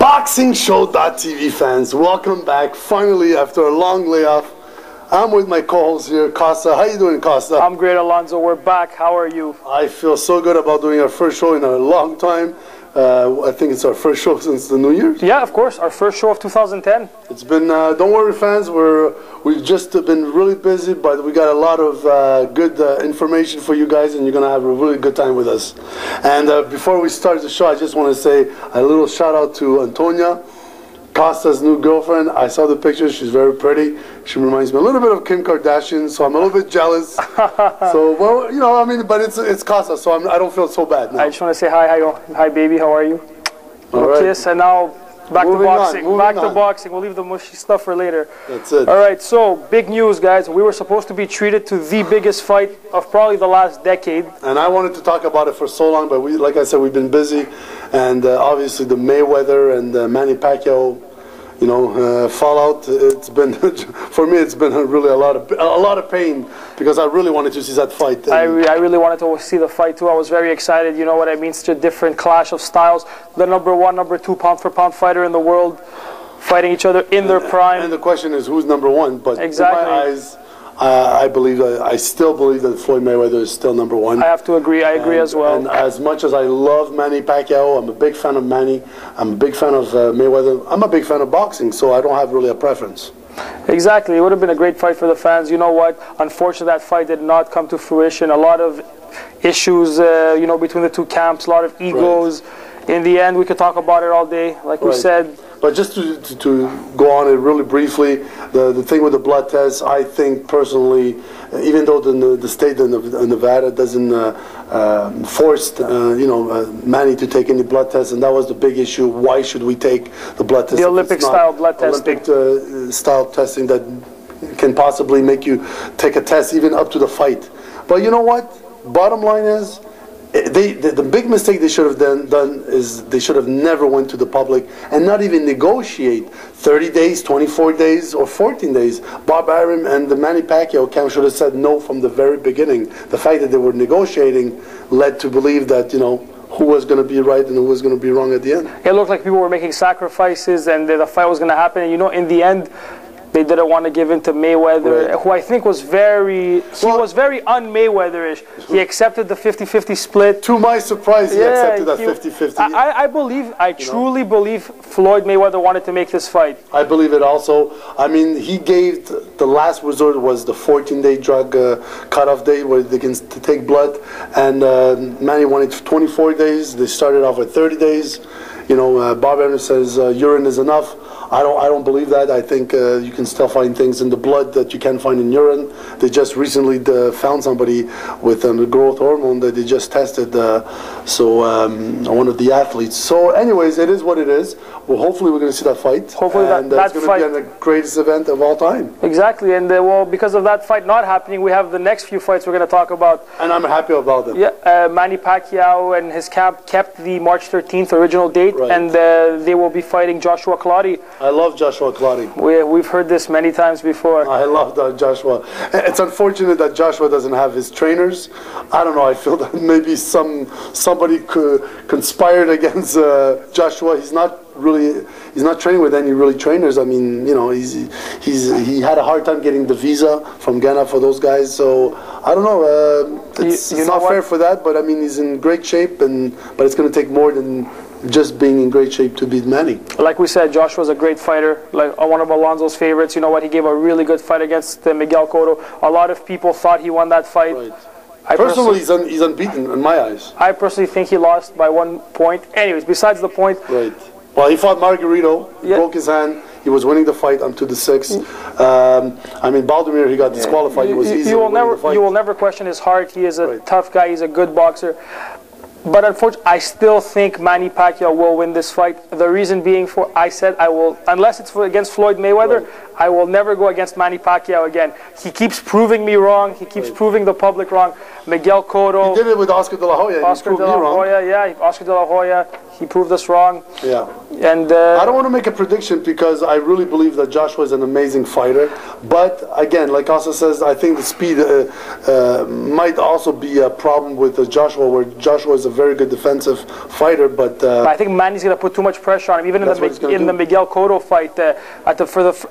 BoxingShow.tv fans, welcome back. Finally, after a long layoff, I'm with my co-host here, Costa. How you doing, Costa? I'm great, Alonzo. We're back. How are you? I feel so good about doing our first show in a long time. I think it's our first show since the New Year's. Yeah, of course. Our first show of 2010. It's been, don't worry fans, we've just been really busy, but we got a lot of good information for you guys, and you're going to have a really good time with us. And before we start the show, I just want to say a little shout out to Antonia, Costa's new girlfriend. I saw the pictures. She's very pretty. She reminds me a little bit of Kim Kardashian, so I'm a little bit jealous. So, well, you know, I mean, but it's Costa, so I don't feel so bad now. I just want to say hi, baby. How are you? All right. Kiss, and now back to boxing. Moving to boxing. We'll leave the mushy stuff for later. That's it. All right. So, big news, guys. We were supposed to be treated to the biggest fight of probably the last decade. And I wanted to talk about it for so long, but like I said, we've been busy, and obviously the Mayweather and Manny Pacquiao, you know, fallout. It's been for me. It's been really a lot of pain because I really wanted to see that fight. I really wanted to see the fight too. I was very excited. You know what I mean? It's a different clash of styles. The number one, number two pound for pound fighter in the world fighting each other in their prime. And the question is, who's number one? But exactly. In my eyes, I still believe that Floyd Mayweather is still number one. I have to agree. I agree as well. And as much as I love Manny Pacquiao, I'm a big fan of Manny. I'm a big fan of Mayweather. I'm a big fan of boxing, so I don't have really a preference. Exactly. It would have been a great fight for the fans. You know what? Unfortunately, that fight did not come to fruition. A lot of issues, you know, between the two camps. A lot of egos. Right. In the end, we could talk about it all day, like we said. But just to go on it really briefly, the thing with the blood test, I think personally, even though the state of Nevada doesn't force Manny to take any blood tests, and that was the big issue. Why should we take the blood test? The Olympic-style blood testing. Olympic-style testing that can possibly make you take a test even up to the fight. But you know what? Bottom line is, the big mistake they should have done is they should have never went to the public and not even negotiate 30 days, 24 days, or 14 days. Bob Arum and the Manny Pacquiao camp should have said no from the very beginning. The fact that they were negotiating led to believe that, you know, who was going to be right and who was going to be wrong at the end. It looked like people were making sacrifices and the fight was going to happen. And, you know, in the end, they didn't want to give in to Mayweather, who I think was very un-Mayweather-ish. He accepted the 50-50 split. To my surprise, he accepted that 50-50. I truly believe Floyd Mayweather wanted to make this fight. I believe it also. I mean, he gave the last resort was the 14-day drug cutoff day where they can take blood, and Manny wanted 24 days. They started off with 30 days. You know, Bob Arum says urine is enough. I don't believe that. I think you can still find things in the blood that you can't find in urine. They just recently found somebody with a growth hormone that they just tested. One of the athletes. So, anyways, it is what it is. Well, hopefully we're going to see that fight. Hopefully that's going to be the greatest event of all time. Exactly, and well, because of that fight not happening, we have the next few fights we're going to talk about. And I'm happy about them. Yeah, Manny Pacquiao and his camp kept the March 13th original date, and they will be fighting Joshua Clottey. I love Joshua Clottey. We've heard this many times before. I love Joshua. It's unfortunate that Joshua doesn't have his trainers. I don't know. I feel that maybe somebody conspired against Joshua. He's not training with any really trainers. I mean, you know, he had a hard time getting the visa from Ghana for those guys. So I don't know. It's not fair for that. But I mean, he's in great shape, but it's going to take more than just being in great shape to beat Manny. Like we said, Joshua's a great fighter, like one of Alonzo's favorites. You know what? He gave a really good fight against Miguel Cotto. A lot of people thought he won that fight. Right. Personally, he's unbeaten in my eyes. I personally think he lost by 1 point. Anyways, besides the point. Right. Well, he fought Margarito, broke his hand. He was winning the fight until the 6th. I mean, Baldomir, he got disqualified. He was easy. You will never question his heart. He is a tough guy. He's a good boxer. But unfortunately, I still think Manny Pacquiao will win this fight. The reason being, I said I will, unless it's against Floyd Mayweather, I will never go against Manny Pacquiao again. He keeps proving me wrong. He keeps proving the public wrong. Miguel Cotto. He did it with Oscar De La Hoya. Oscar De La Hoya, yeah. Oscar De La Hoya. He proved us wrong. Yeah. And I don't want to make a prediction because I really believe that Joshua is an amazing fighter. But again, like Asa says, I think the speed might also be a problem with Joshua, where Joshua is a very good defensive fighter. But I think Manny's going to put too much pressure on him. Even in the Miguel Cotto fight,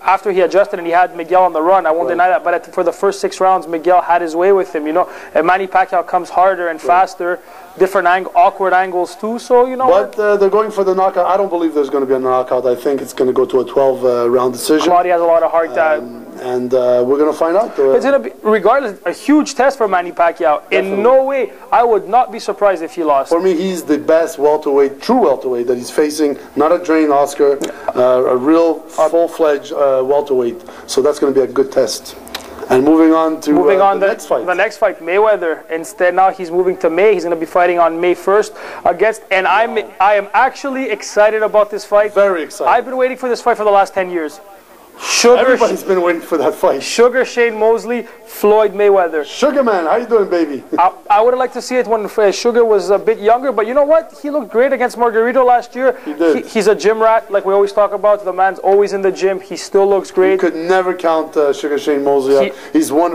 after he adjusted and he had Miguel on the run, I won't deny that. But for the first 6 rounds, Miguel had his way with him. You know, and Manny Pacquiao comes harder and faster. Different awkward angles too, so you know. But they're going for the knockout. I don't believe there's going to be a knockout. I think it's going to go to a 12-round decision. Clottey has a lot of heart. And we're going to find out. It's going to be, regardless, a huge test for Manny Pacquiao. Definitely. In no way, I would not be surprised if he lost. For me, he's the best welterweight, true welterweight that he's facing. Not a drain Oscar, a real full-fledged welterweight. So that's going to be a good test. And moving on to the next fight. The next fight, Mayweather. Instead, now he's moving to May. He's going to be fighting on May 1st against. And I am actually excited about this fight. Very excited. I've been waiting for this fight for the last 10 years. Everybody's been waiting for that fight. Sugar Shane Mosley, Floyd Mayweather. Sugar man, how you doing, baby? I would have liked to see it when Sugar was a bit younger, but you know what? He looked great against Margarito last year. He did. He's a gym rat, like we always talk about. The man's always in the gym. He still looks great. You could never count Sugar Shane Mosley out.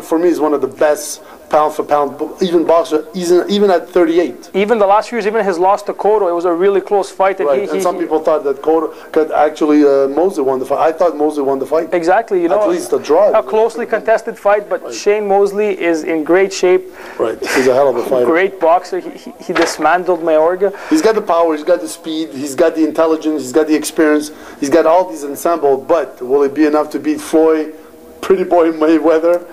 For me, he's one of the best pound for pound, even boxer, even at 38. Even the last few years, even his loss to Cotto, it was a really close fight. And, and some people thought that Cotto could actually Mosley won the fight. I thought Mosley won the fight. Exactly, you know, at least a draw. A closely contested fight, but Shane Mosley is in great shape. Right, he's a hell of a fighter. Great boxer. He dismantled Mayorga. He's got the power. He's got the speed. He's got the intelligence. He's got the experience. He's got all these ensemble. But will it be enough to beat Floyd, Pretty Boy Mayweather?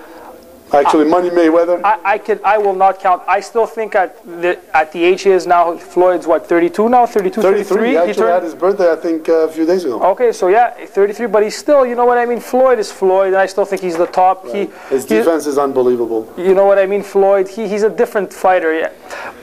Actually, Money Mayweather. I will not count. I still think at the age he is now, Floyd's what, 32 now, 32, 33. He actually had his birthday, I think, a few days ago. Okay, so yeah, 33, but he's still, you know what I mean. Floyd is Floyd, and I still think he's the top. Right. His defense is unbelievable. You know what I mean. Floyd, he's a different fighter. Yeah,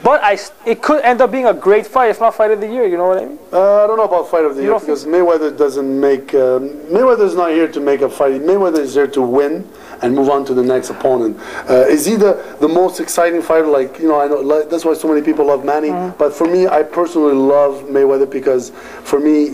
but it could end up being a great fight, if not fight of the year. You know what I mean. I don't know about fight of the year because Mayweather doesn't make. Mayweather's not here to make a fight. Mayweather is here to win and move on to the next opponent. Is he the most exciting fighter? Like, you know, I know that's why so many people love Manny. But for me, I personally love Mayweather because for me,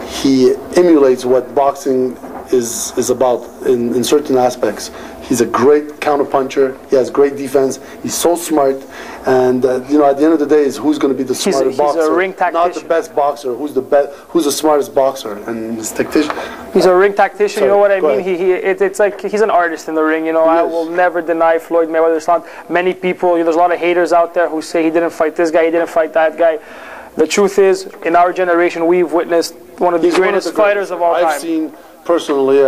he emulates what boxing is about in certain aspects. He's a great counterpuncher. He has great defense. He's so smart. And you know, at the end of the day, is who's going to be the smartest boxer? He's a ring tactician. Not the best boxer. Who's the smartest boxer? And his tactician. He's a ring tactician. You know what I mean? It's like he's an artist in the ring. You know, I will never deny Floyd Mayweather. There's not many people. There's a lot of haters out there who say he didn't fight this guy, he didn't fight that guy. The truth is, in our generation, we've witnessed one of the greatest fighters of all time. I've seen personally,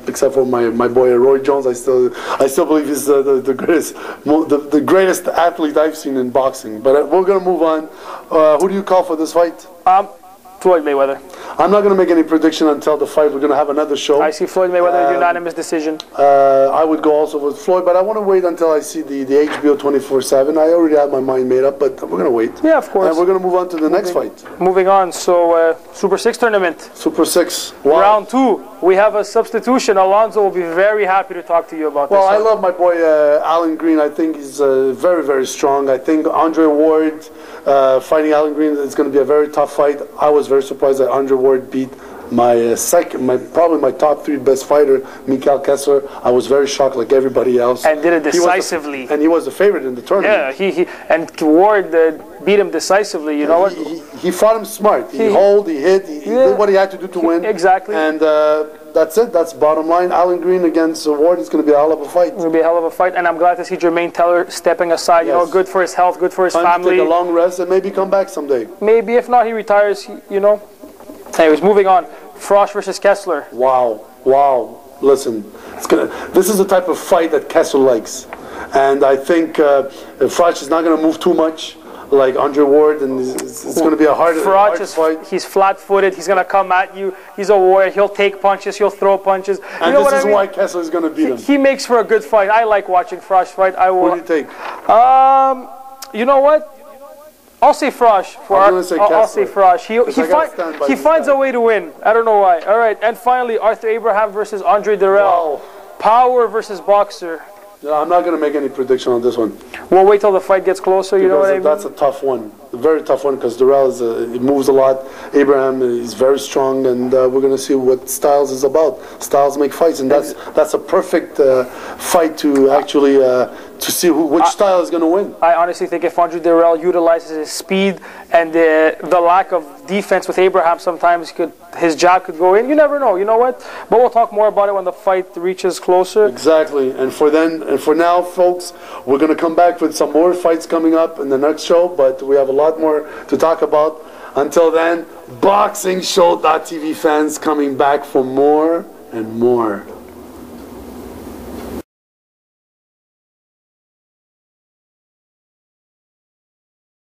except for my boy Roy Jones, I still believe he's the greatest athlete I've seen in boxing. But we're gonna move on. Who do you call for this fight? Floyd Mayweather. I'm not going to make any prediction until the fight. We're going to have another show. I see Floyd Mayweather unanimous decision. I would go also with Floyd, but I want to wait until I see the HBO 24/7. I already have my mind made up, but we're going to wait. Yeah, of course. And we're going to move on to the next fight. Moving on, so Super 6 tournament. Super 6. Wow. Round 2. We have a substitution. Alonzo will be very happy to talk to you about this. Well, I love my boy Alan Green. I think he's very, very strong. I think Andre Ward fighting Alan Green is going to be a very tough fight. I was very surprised that Andre Ward beat probably my top 3 best fighter, Mikael Kessler. I was very shocked, like everybody else. And did it decisively. And he was the favorite in the tournament. Yeah, and Ward beat him decisively. You know what? He fought him smart. He hit, he did what he had to do to win. Exactly. And that's it. That's bottom line. Alan Green against Ward is going to be a hell of a fight. It's going to be a hell of a fight, and I'm glad to see Jermaine Teller stepping aside. You know, good for his health, good for his family. Take a long rest and maybe come back someday. Maybe if not, he retires. You know. Anyways, moving on. Froch versus Kessler. Wow. Listen, this is the type of fight that Kessler likes, and I think Froch is not going to move too much like Andre Ward, and it's going to be a hard fight. He's flat-footed. He's going to come at you. He's a warrior. He'll take punches. He'll throw punches. And this is why Kessler is going to beat him. He makes for a good fight. I like watching Froch fight. What do you think? You know what? I'll say Froch. I'll say Froch. He finds a way to win. I don't know why. All right, and finally, Arthur Abraham versus Andre Dirrell. Wow. Power versus boxer. Yeah, I'm not going to make any prediction on this one. We'll wait till the fight gets closer, you know what I mean? That's a tough one. A very tough one because Dirrell he moves a lot. Abraham is very strong, and we're going to see what Styles is about. Styles make fights, and that's a perfect fight to actually to see which style is going to win. I honestly think if Andre Dirrell utilizes his speed and the lack of defense with Abraham, sometimes his jab could go in. You never know. You know what? But we'll talk more about it when the fight reaches closer. Exactly. And for now, folks, we're going to come back with some more fights coming up in the next show. But we have a lot more to talk about. Until then, BoxingShow.tv fans coming back for more and more.